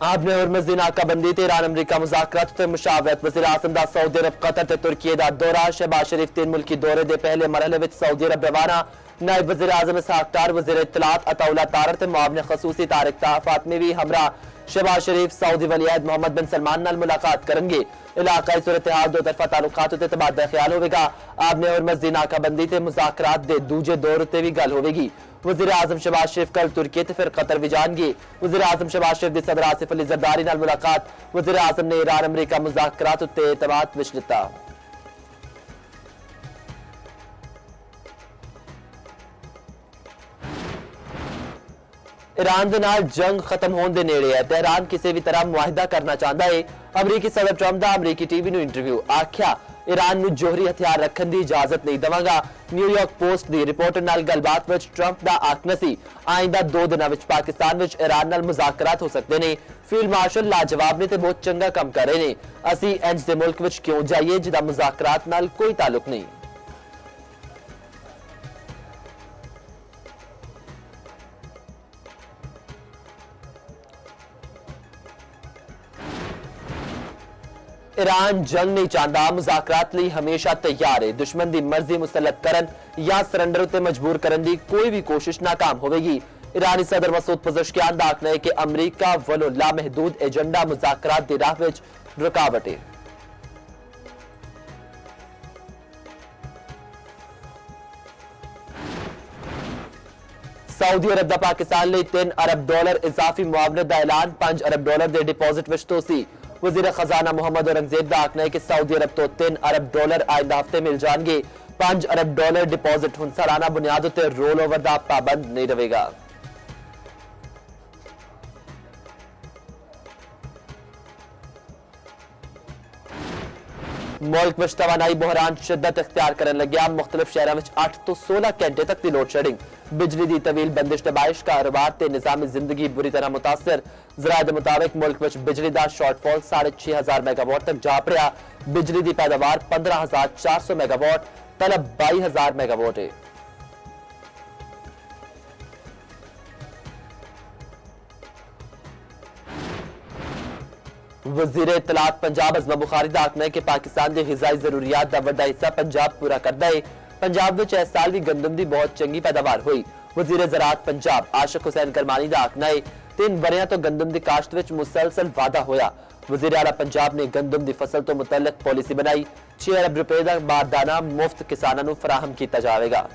आपने हरमज़ दी नाकाबंदी ते ईरान अमरीका मुज़ाकरात ते मुशावरत वज़ीर आज़म दा सऊदी अरब कतर ते तुर्की दा दौरा शहबाज शरीफ 3 मुल्की दौरे दे पहले मरहले विच सऊदी अरब रवाना नायब वज़ीर आज़म इसहाक डार वज़ीर इत्तलात अताउल्लाह तारर ते मुआविन खसूसी तारिक फातमी भी हमरा शहबाज शरीफ सऊदी वलीअहद मोहम्मद बिन सलमान नाल मुलाकात करेंगे। इलाकाई सूरत हाल दो तरफा ताल्लुकात ते तबादला ख्याल होगा। आपने हरमज़ दी नाकाबंदी ते मुज़ाकरात दे दूजे दौर ते भी गल होगी। वज़ीर आज़म शहबाज शरीफ कल तुर्की ते फिर कतर भी जाएंगे। वज़ीर आज़म शहबाज शरीफ दी सदर आसिफ अली ज़रदारी नाल मुलाकात वज़ीर आज़म ने ईरान अमरीका मुज़ाकरात ते इत्तेफाक विच लिता। ईरान दे नाल जंग खत्म होने दे नेड़े है। तेहरान किसी भी तरह मुआहिदा करना चाहता है। अमरीकी सदर ट्रंप दा अमरीकी टीवी नू इंटरव्यू आख्या ईरान नू जोहरी हथियार रखने की इजाजत नहीं देवांगा। न्यूयॉर्क पोस्ट दी रिपोर्टर नाल गलबात विच ट्रंप दा आखना सी आइंदा 2 दिनों विच पाकिस्तान विच ईरान नाल मुज़ाकरात हो सकते ने। फील्ड मार्शल लाजवाब ने ते बहुत चंगा काम कर रहे ने। असी इंज दे मुल्क विच क्यों जाइए जिदा मुज़ाकरात नाल कोई ताल्लुक नहीं। ईरान जंग नहीं चाहता, मुज़ाकरात लई हमेशा तैयार है। दुश्मन की मर्जी मुसलत करन या सरेंडर उत्ते मजबूर करन दी कोई भी कोशिश नाकाम होगी। ईरानी सदर मसूद पज़ेश्कियान दा आखना है कि अमरीका वालों लामहदूद एजेंडा मुज़ाकरात दी राह विच रुकावट है। सऊदी अरब दा पाकिस्तान लई $3 अरब इजाफी मुआवनत दा ऐलान, $5 अरब दे डिपॉजिट विच तोसी। वज़ीर खजाना मोहम्मद औरंगजेब का आखना है कि सऊदी अरब तो $3 अरब आइंदा हफ्ते मिल जाएंगे। $5 अरब डिपॉजिट हुण सालाना बुनियाद उत्ते रोल ओवर का पाबंद नहीं रहेगा। मुल्क विच तवानाई बहरान शिद्दत इख्तियार करने लग्या। मुख्तलिफ शहरों में 8 तो 16 घंटे तक की लोड शेडिंग, बिजली की तवील बंदिश ते बारिश कारोबार ते निजामी जिंदगी बुरी तरह मुतासर। जराए के मुताबिक मुल्क विच बिजली का शॉर्टफॉल 6500 मेगावाट तक जा पड़ा। बिजली की पैदावार 15400 मेगावाट, तलब 22000 मेगावाट है। वज़ीर इत्तलात पंजाब अज़मा बुखारी का आखना है कि पाकिस्तान की ग़िज़ाई ज़रूरियात का वड्डा हिस्सा पंजाब पूरा करता है। पंजाब में इस साल भी गंदम की बहुत चंगी पैदावार हुई। वज़ीर ज़राअत पंजाब आशिक हुसैन करमानी का आखना है 3 वरियां तो गंदम की काश्त में मुसलसल वाधा होया। वज़ीर आला पंजाब ने गंदम की फसल तो मुतल्लिक पॉलिसी बनाई। $6 अरब का बारदाना मुफ्त किसानों को फराहम किया जाएगा।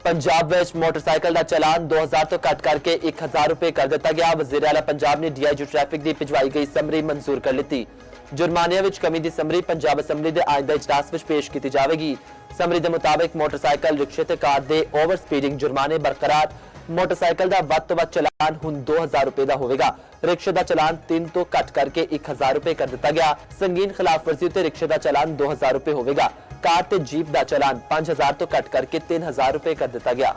पंजाब में मोटरसाइकिल का चलान 2000 तो कट करके 1000 रुपए कर दिता गया। वज़ीर आला पंजाब ने DIG ट्रैफिक की भिजवाई गई समरी मंजूर कर ली। जुर्मानिया विच कमी की समरी पंजाब असैम्बली के आइंदा इजलास में पेश की जाएगी। समरी के मुताबिक मोटरसाइकिल, रिक्शे ते कार दे ओवर स्पीडिंग जुर्माने बरकरार। मोटरसाइकिल का वध तो वध चलान हुण 2000 रुपए का होगा। रिक्शे का चलान 3 तो कट करके 1000 रुपए कर दिता गया। संगीन खिलाफवर्जी उत्ते रिक्शे का चलान 2000 रुपए होगा। कार ते जीप का चलान 5000 तो कट करके 3000 रुपए कर दिता गया।